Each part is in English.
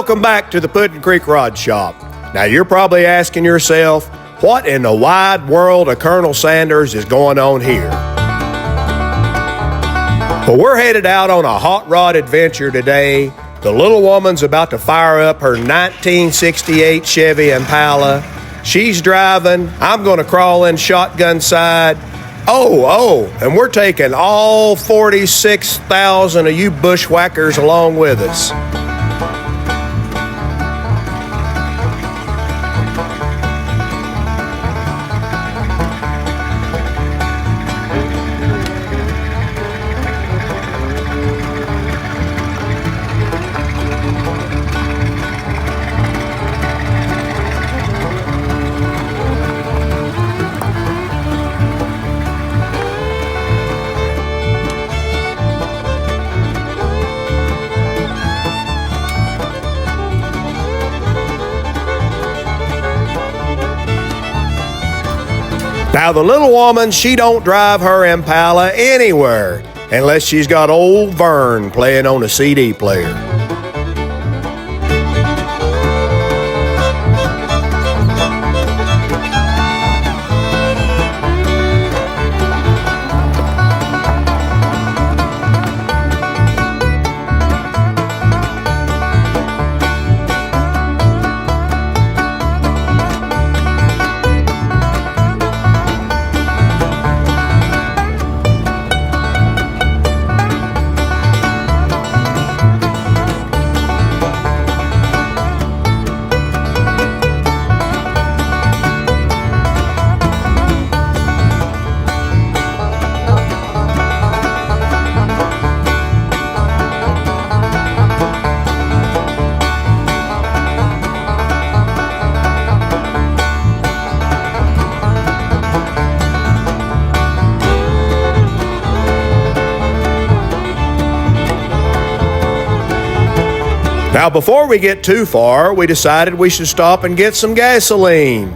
Welcome back to the Putin Creek Rod Shop. Now you're probably asking yourself, what in the wide world of Colonel Sanders is going on here? Well, we're headed out on a hot rod adventure today. The little woman's about to fire up her 1968 Chevy Impala. She's driving. I'm going to crawl in shotgun side. And we're taking all 46,000 of you bushwhackers along with us. Now, the little woman, she don't drive her Impala anywhere unless she's got old Vern playing on a CD player. Now, before we get too far, we decided we should stop and get some gasoline.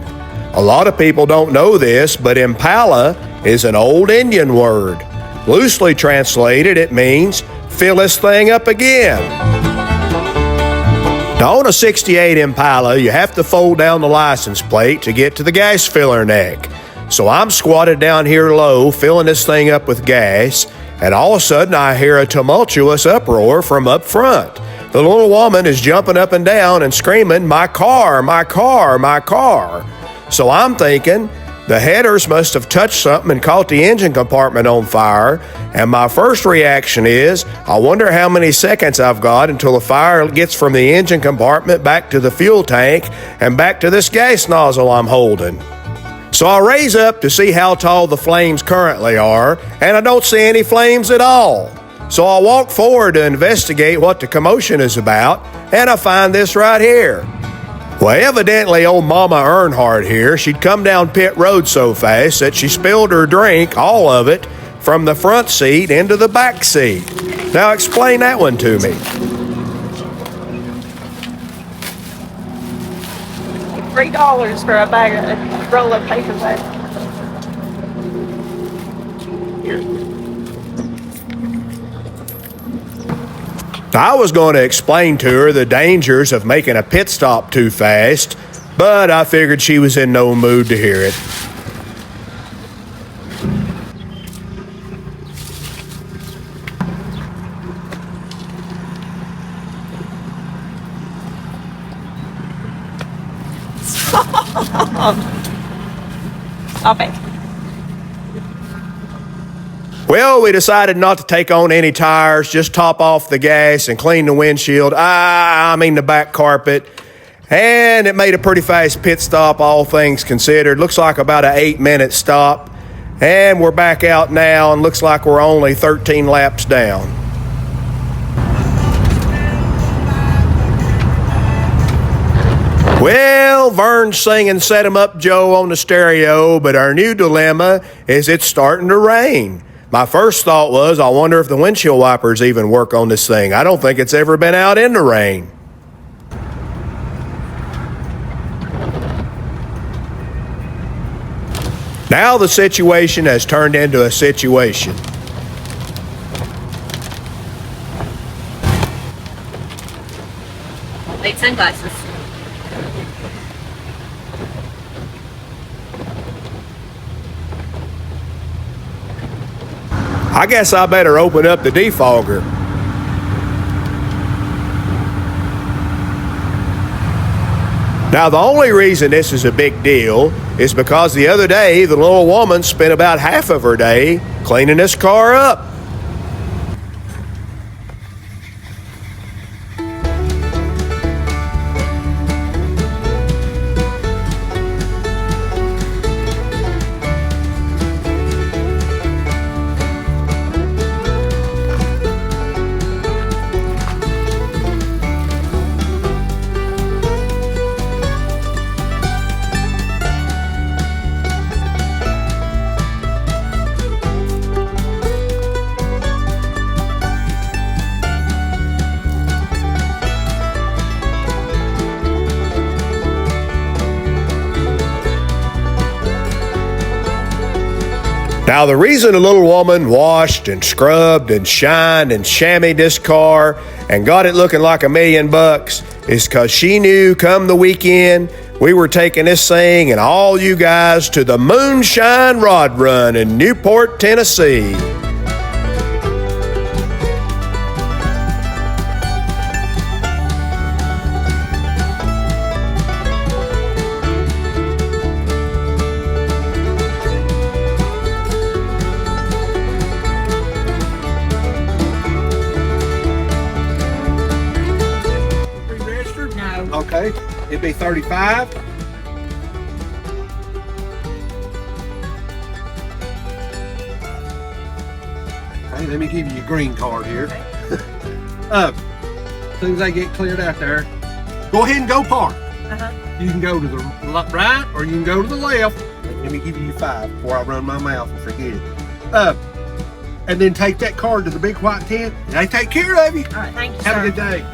A lot of people don't know this, but Impala is an old Indian word. Loosely translated, it means, fill this thing up again. Now, on a 68 Impala, you have to fold down the license plate to get to the gas filler neck. So I'm squatted down here low, filling this thing up with gas, and all of a sudden I hear a tumultuous uproar from up front. The little woman is jumping up and down and screaming, "My car, my car, my car." So I'm thinking the headers must have touched something and caught the engine compartment on fire. And my first reaction is, I wonder how many seconds I've got until the fire gets from the engine compartment back to the fuel tank and back to this gas nozzle I'm holding. So I raise up to see how tall the flames currently are, and I don't see any flames at all. So I walk forward to investigate what the commotion is about, and I find this right here. Well, evidently old Mama Earnhardt here, she'd come down pit road so fast that she spilled her drink, all of it, from the front seat into the back seat. Now explain that one to me. $3 for a bag of roll of paper bag. Here. I was going to explain to her the dangers of making a pit stop too fast, but I figured she was in no mood to hear it. Stop it. Well, we decided not to take on any tires, just top off the gas and clean the windshield, the back carpet. And it made a pretty fast pit stop, all things considered. Looks like about an 8-minute stop. And we're back out now, and looks like we're only 13 laps down. Well, Vern's singing Set 'Em Up Joe on the stereo, but our new dilemma is it's starting to rain. My first thought was, I wonder if the windshield wipers even work on this thing. I don't think it's ever been out in the rain. Now the situation has turned into a situation. Need sunglasses. I guess I better open up the defogger. Now, the only reason this is a big deal is because the other day the little woman spent about half of her day cleaning this car up. Now, the reason the little woman washed and scrubbed and shined and chamoised this car and got it looking like $1 million is because she knew come the weekend we were taking this thing and all you guys to the Moonshine Rod Run in Newport, Tennessee. Okay, it'd be 35. Okay, let me give you a green card here. As soon as I get cleared out there, go ahead and go park. You can go to the right or you can go to the left. Let me give you 5 before I run my mouth and forget it. And then take that card to the big white tent and they take care of you. All right, thank you, Have sir. a good day.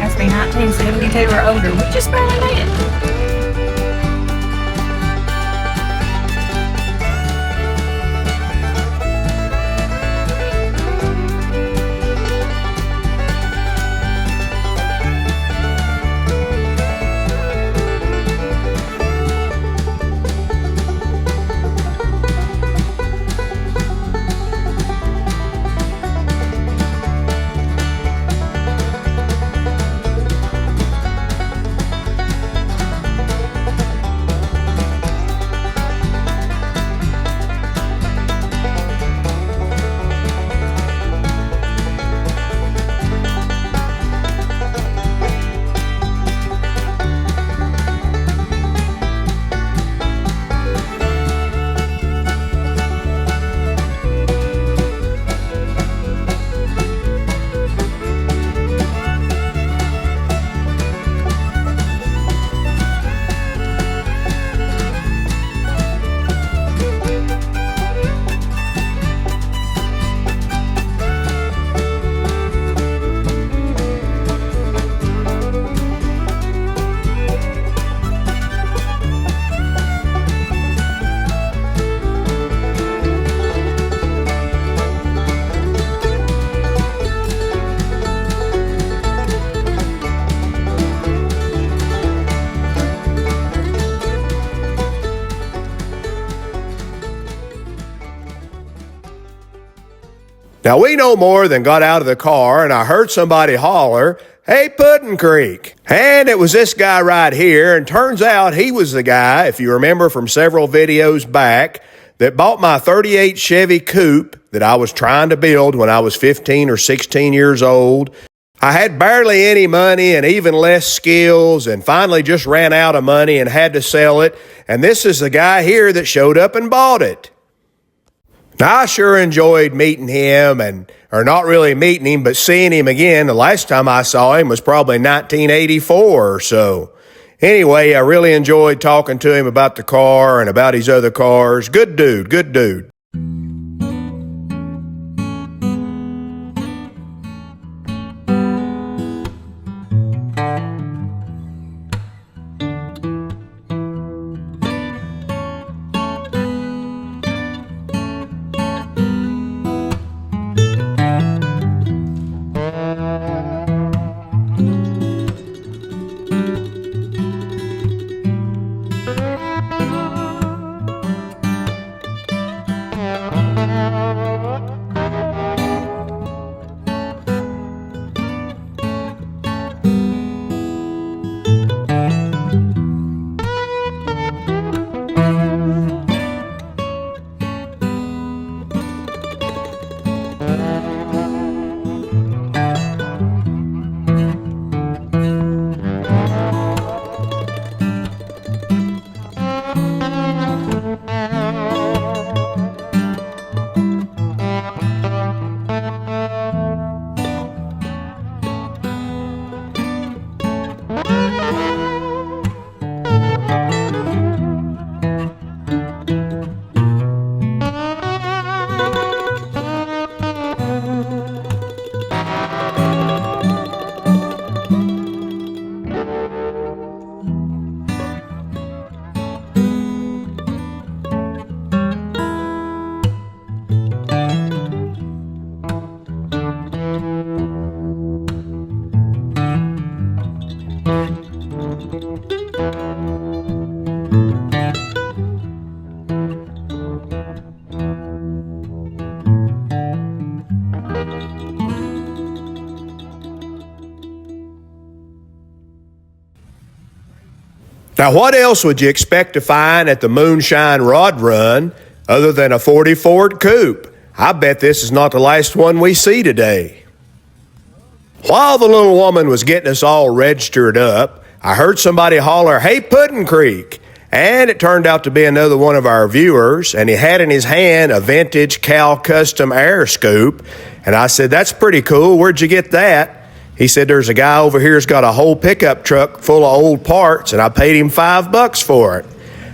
Has to be 1972 or older. We just barely made it. Now, we no more than got out of the car, and I heard somebody holler, "Hey, Putin Creek." And it was this guy right here, and turns out he was the guy, if you remember from several videos back, that bought my 38 Chevy Coupe that I was trying to build when I was 15 or 16 years old. I had barely any money and even less skills, and finally just ran out of money and had to sell it. And this is the guy here that showed up and bought it. Now, I sure enjoyed meeting him, or not really meeting him, but seeing him again. The last time I saw him was probably 1984 or so. Anyway, I really enjoyed talking to him about the car and about his other cars. Good dude, good dude. Now, what else would you expect to find at the Moonshine Rod Run other than a 40 Ford coupe? I bet this is not the last one we see today. While the little woman was getting us all registered up, I heard somebody holler, "Hey, Putin Creek!" And it turned out to be another one of our viewers, and he had in his hand a vintage Cal Custom air scoop. And I said, "That's pretty cool. Where'd you get that?" He said, "There's a guy over here's got a whole pickup truck full of old parts, and I paid him $5 for it."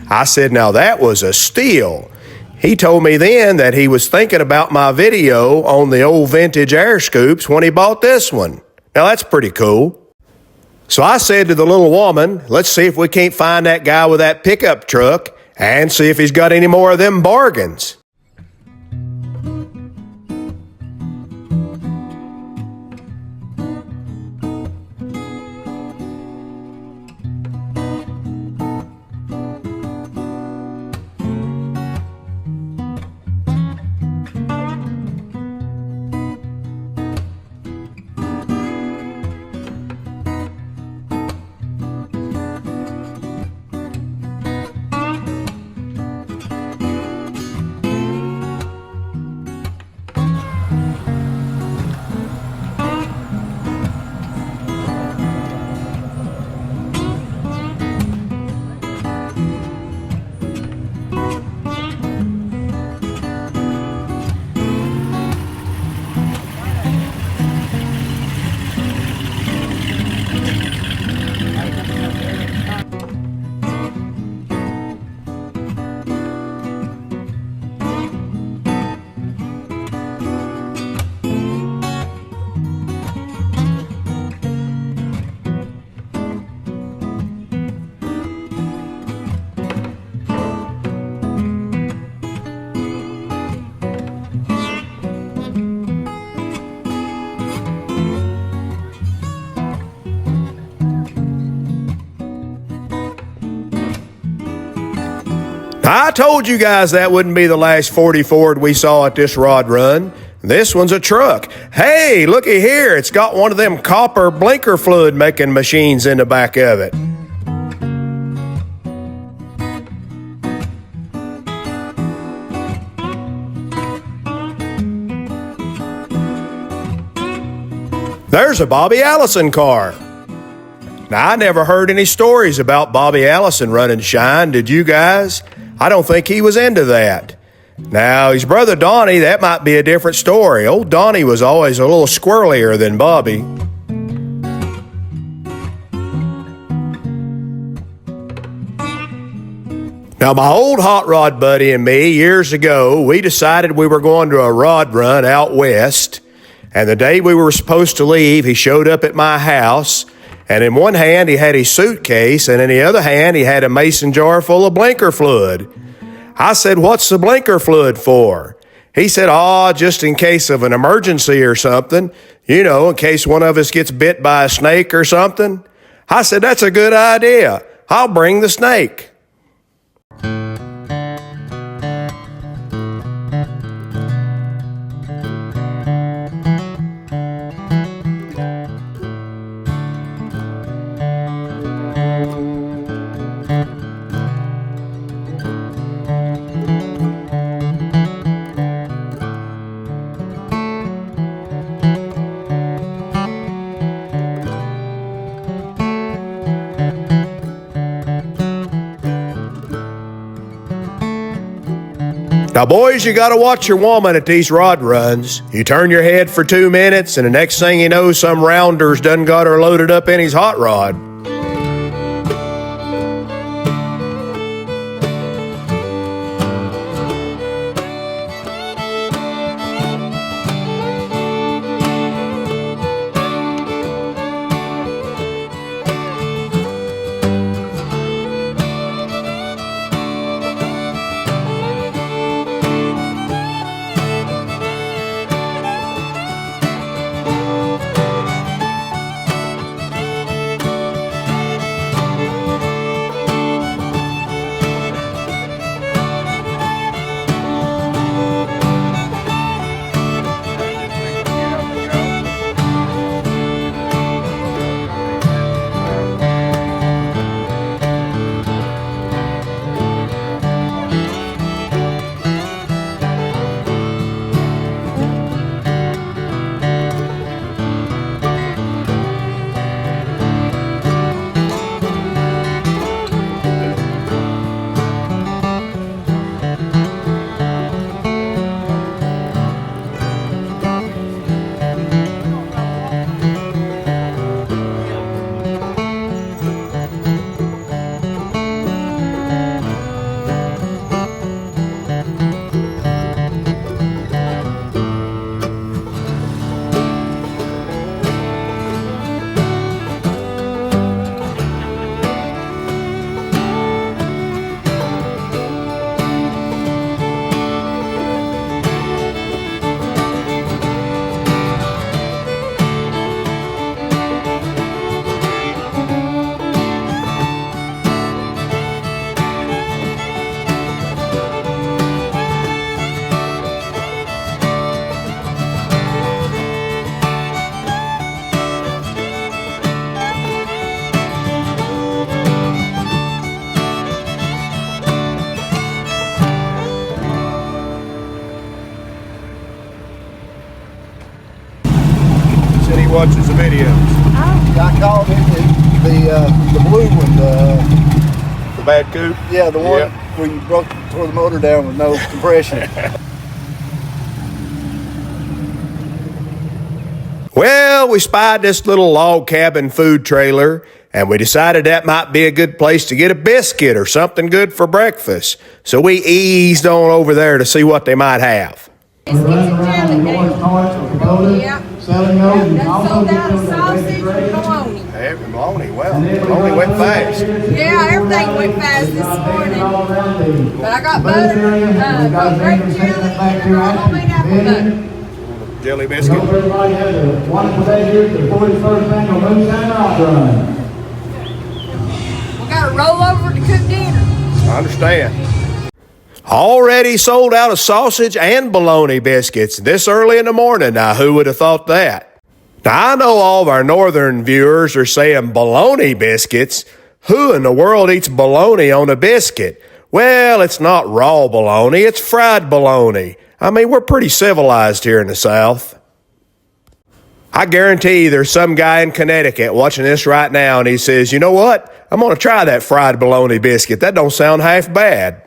I said, "Now that was a steal." He told me then that he was thinking about my video on the old vintage air scoops when he bought this one. Now that's pretty cool. So I said to the little woman, let's see if we can't find that guy with that pickup truck and see if he's got any more of them bargains. I told you guys that wouldn't be the last 40 Ford we saw at this rod run. This one's a truck. Hey, looky here. It's got one of them copper blinker fluid making machines in the back of it. There's a Bobby Allison car. Now, I never heard any stories about Bobby Allison running shine, did you guys? I don't think he was into that. Now, his brother Donnie, that might be a different story. Old Donnie was always a little squirrelier than Bobby. Now, my old hot rod buddy and me, years ago, we decided we were going to a rod run out west. And the day we were supposed to leave, he showed up at my house. And in one hand, he had his suitcase, and in the other hand, he had a mason jar full of blinker fluid. I said, "What's the blinker fluid for?" He said, "Oh, just in case of an emergency or something. You know, in case one of us gets bit by a snake or something." I said, "That's a good idea. I'll bring the snake." Now, boys, you got to watch your woman at these rod runs. You turn your head for 2 minutes, and the next thing you know, some rounder's done got her loaded up in his hot rod. videos. I called it the blue one. The bad coupe? Yeah, the one Yep. where you tore the motor down with no compression. Well, we spied this little log cabin food trailer, and we decided that might be a good place to get a biscuit or something good for breakfast. So we eased on over there to see what they might have. Biscuits and jelly beans. Yeah. Selling those. Done sold out of sausage and bologna. Hey, bologna, well, bologna went fast. Yeah, everything went fast this morning. But I got butter, got grape jelly, and a homemade apple butter. Jelly biscuit. Everybody has a wonderful day here at the 41st annual moonshining rock run. We got to roll over to cook dinner. I understand. Already sold out of sausage and bologna biscuits this early in the morning. Now, who would have thought that? Now, I know all of our northern viewers are saying bologna biscuits. Who in the world eats bologna on a biscuit? Well, it's not raw bologna, it's fried bologna. I mean, we're pretty civilized here in the South. I guarantee there's some guy in Connecticut watching this right now, and he says, you know what? I'm going to try that fried bologna biscuit. That don't sound half bad.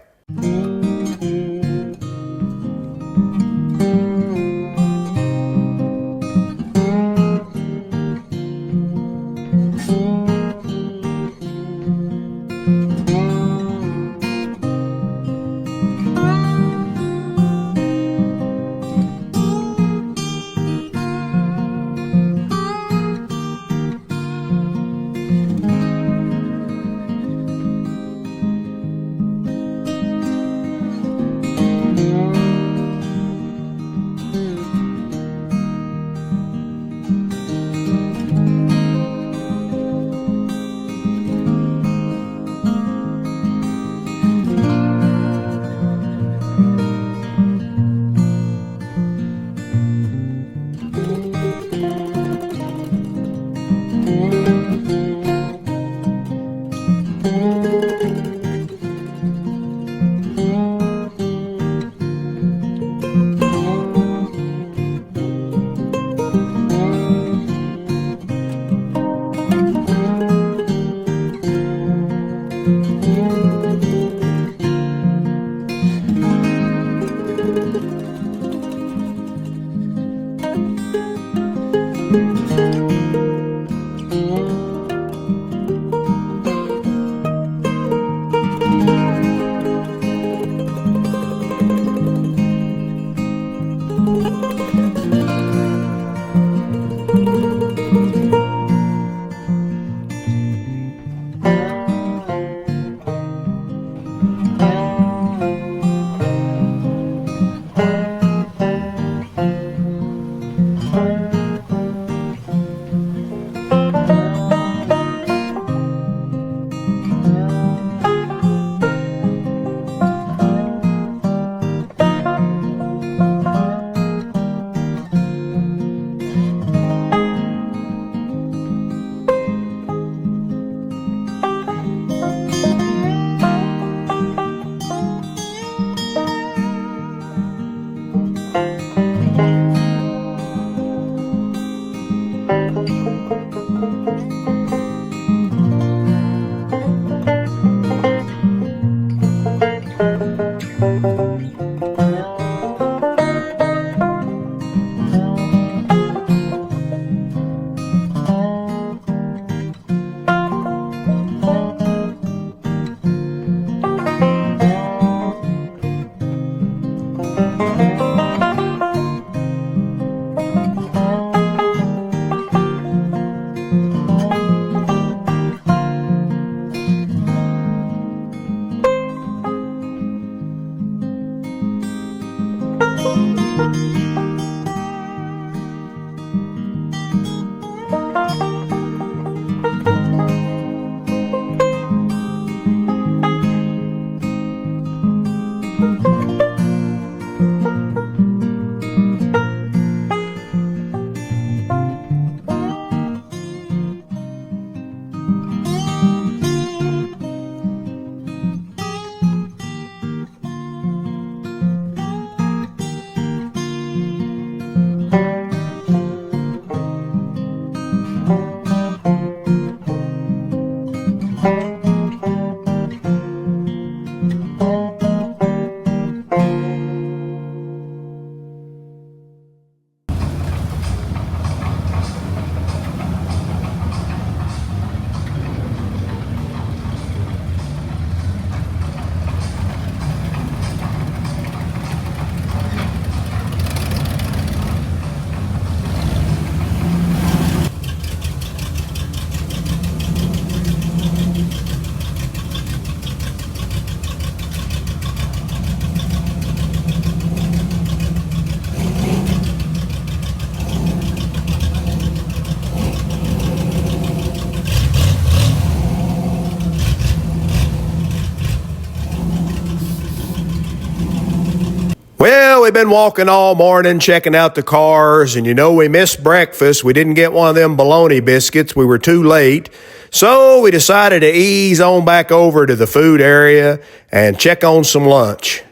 Well, we've been walking all morning checking out the cars, and we missed breakfast. We didn't get one of them bologna biscuits. We were too late. So we decided to ease on back over to the food area and check on some lunch.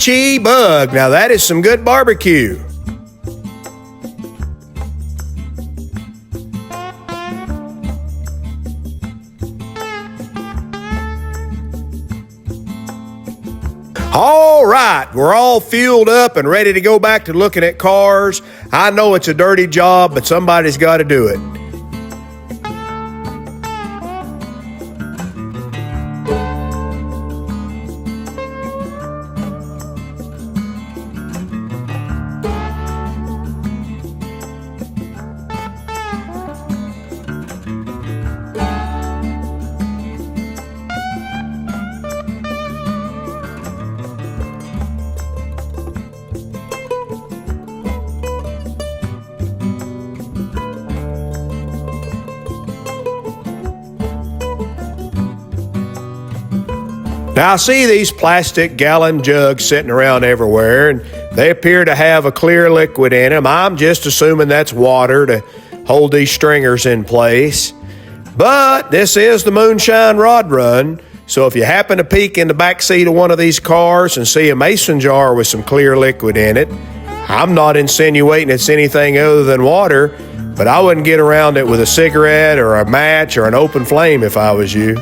Chee Bug. Now that is some good barbecue. All right, we're all fueled up and ready to go back to looking at cars. I know it's a dirty job, but somebody's got to do it. Now I see these plastic gallon jugs sitting around everywhere, and they appear to have a clear liquid in them. I'm just assuming that's water to hold these stringers in place. But this is the Moonshine Rod Run, so if you happen to peek in the back seat of one of these cars and see a mason jar with some clear liquid in it, I'm not insinuating it's anything other than water, but I wouldn't get around it with a cigarette or a match or an open flame if I was you.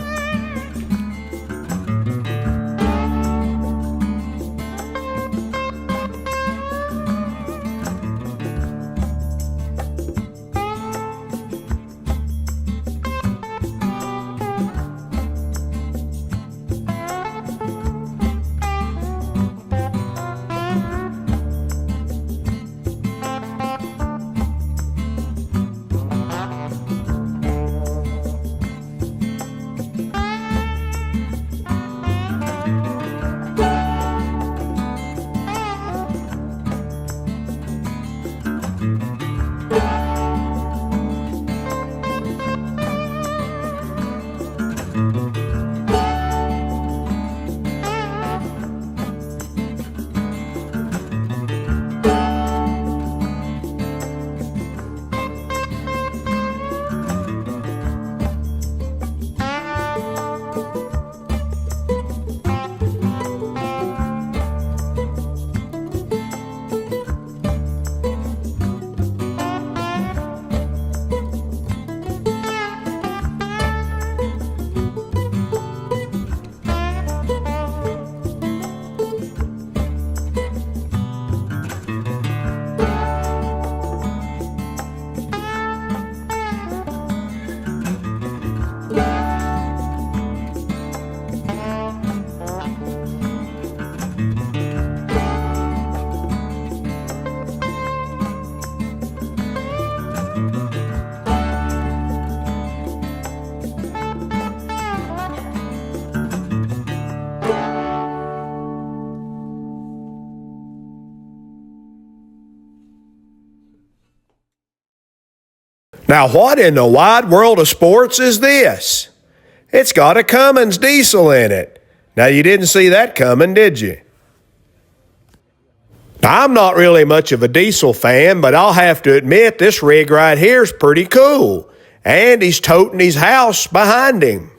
Now, what in the wide world of sports is this? It's got a Cummins diesel in it. Now, you didn't see that coming, did you? Now, I'm not really much of a diesel fan, but I'll have to admit this rig right here is pretty cool. And he's toting his house behind him.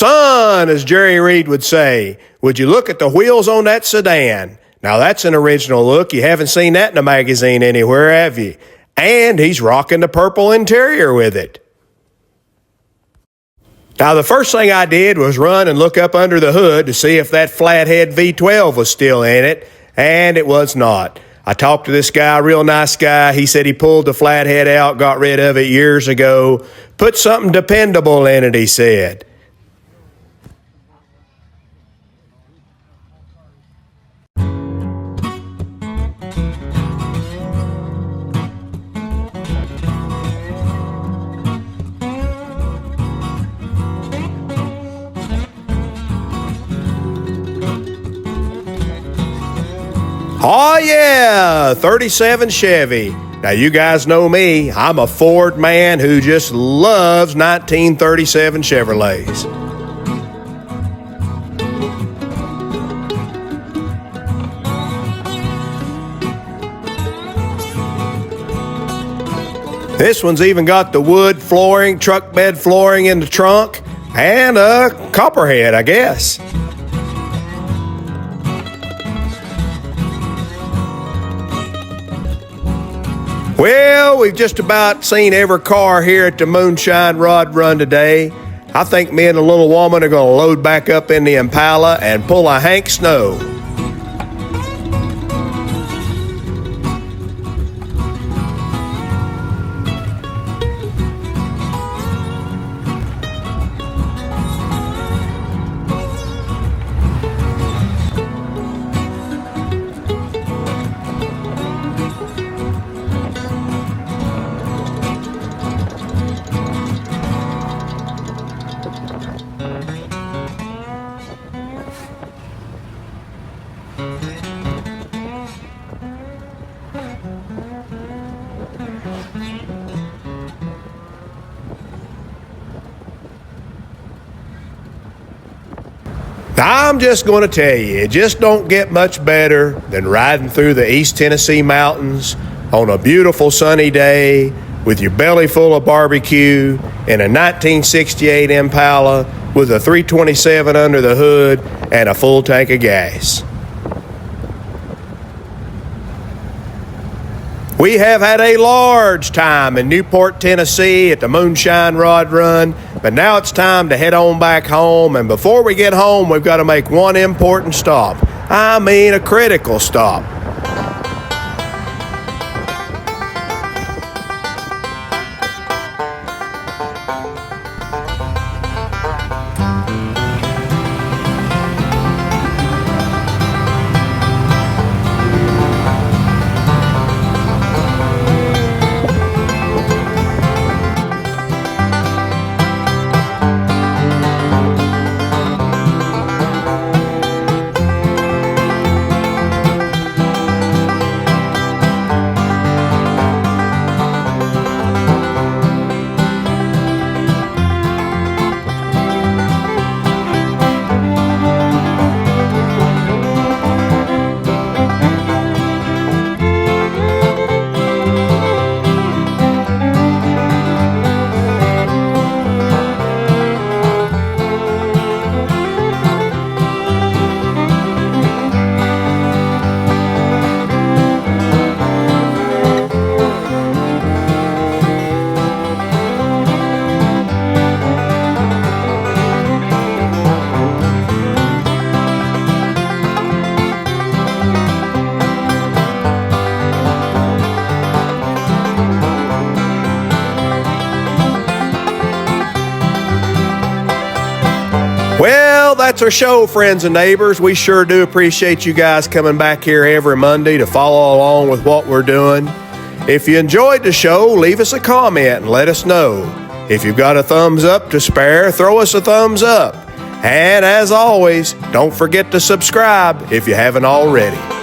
Son, as Jerry Reed would say, would you look at the wheels on that sedan? Now that's an original look. You haven't seen that in a magazine anywhere, have you? And he's rocking the purple interior with it. Now the first thing I did was run and look up under the hood to see if that flathead V12 was still in it, and it was not. I talked to this guy, real nice guy. He said he pulled the flathead out, got rid of it years ago. Put something dependable in it, he said. Oh yeah, 37 Chevy. Now you guys know me, I'm a Ford man who just loves 1937 Chevrolets. This one's even got the wood flooring, truck bed flooring in the trunk, and a copperhead, I guess. Well, we've just about seen every car here at the Moonshine Rod Run today. I think me and the little woman are going to load back up in the Impala and pull a Hank Snow. I'm just going to tell you, it just don't get much better than riding through the East Tennessee mountains on a beautiful sunny day with your belly full of barbecue in a 1968 Impala with a 327 under the hood and a full tank of gas. We have had a large time in Newport, Tennessee at the Moonshine Rod Run, but now it's time to head on back home, and before we get home, we've got to make one important stop. I mean a critical stop. Well, that's our show, friends and neighbors. We sure do appreciate you guys coming back here every Monday to follow along with what we're doing. If you enjoyed the show, leave us a comment and let us know. If you've got a thumbs up to spare, throw us a thumbs up. And as always, don't forget to subscribe if you haven't already.